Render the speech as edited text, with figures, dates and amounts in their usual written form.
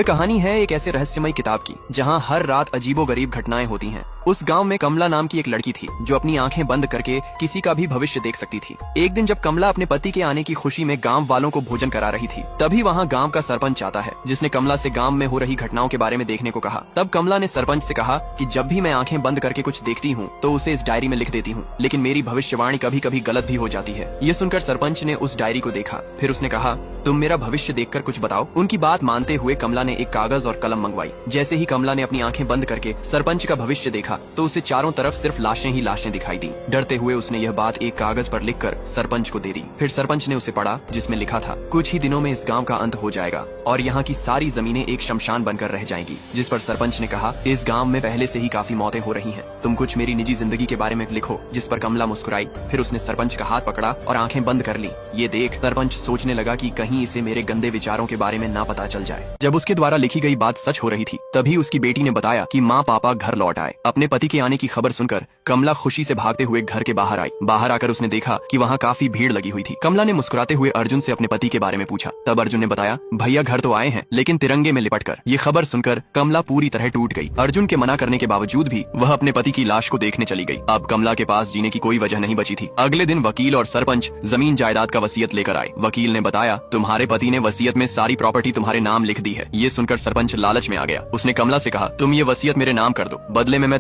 ये कहानी है एक ऐसे रहस्यमय किताब की जहाँ हर रात अजीबोगरीब घटनाएं होती हैं। उस गांव में कमला नाम की एक लड़की थी जो अपनी आंखें बंद करके किसी का भी भविष्य देख सकती थी। एक दिन जब कमला अपने पति के आने की खुशी में गांव वालों को भोजन करा रही थी, तभी वहाँ गांव का सरपंच आता है, जिसने कमला से गांव में हो रही घटनाओं के बारे में देखने को कहा। तब कमला ने सरपंच से कहा कि जब भी मैं आंखें बंद करके कुछ देखती हूँ तो उसे इस डायरी में लिख देती हूँ, लेकिन मेरी भविष्यवाणी कभी कभी गलत भी हो जाती है। ये सुनकर सरपंच ने उस डायरी को देखा, फिर उसने कहा, तुम मेरा भविष्य देखकर कुछ बताओ। उनकी बात मानते हुए कमला ने एक कागज और कलम मंगवाई। जैसे ही कमला ने अपनी आंखें बंद करके सरपंच का भविष्य देखा तो उसे चारों तरफ सिर्फ लाशें ही लाशें दिखाई दी। डरते हुए उसने यह बात एक कागज पर लिखकर सरपंच को दे दी। फिर सरपंच ने उसे पढ़ा, जिसमें लिखा था, कुछ ही दिनों में इस गांव का अंत हो जाएगा और यहाँ की सारी जमीनें एक शमशान बनकर रह जाएंगी। जिस पर सरपंच ने कहा, इस गाँव में पहले से ही काफी मौतें हो रही है, तुम कुछ मेरी निजी जिंदगी के बारे में लिखो। जिस पर कमला मुस्कुराई। फिर उसने सरपंच का हाथ पकड़ा और आंखें बंद कर ली। ये देख सरपंच सोचने लगा कि कहीं इसे मेरे गंदे विचारों के बारे में ना पता चल जाए। जब उसके द्वारा लिखी गई बात सच हो रही थी, तभी उसकी बेटी ने बताया कि माँ पापा घर लौट आए। अपने पति के आने की खबर सुनकर कमला खुशी से भागते हुए घर के बाहर आई। बाहर आकर उसने देखा कि वहाँ काफी भीड़ लगी हुई थी। कमला ने मुस्कुराते हुए अर्जुन से अपने पति के बारे में पूछा। तब अर्जुन ने बताया, भैया घर तो आए हैं, लेकिन तिरंगे में लिपट कर। ये खबर सुनकर कमला पूरी तरह टूट गई। अर्जुन के मना करने के बावजूद भी वह अपने पति की लाश को देखने चली गई। अब कमला के पास जीने की कोई वजह नहीं बची थी। अगले दिन वकील और सरपंच जमीन जायदाद का वसीयत लेकर आए। वकील ने बताया, तुम्हारे पति ने वसीयत में सारी प्रॉपर्टी तुम्हारे नाम लिख दी है। ये सुनकर सरपंच लालच में आ गया। उसने कमला से कहा, तुम ये वसीयत मेरे नाम कर दो, बदले में मैं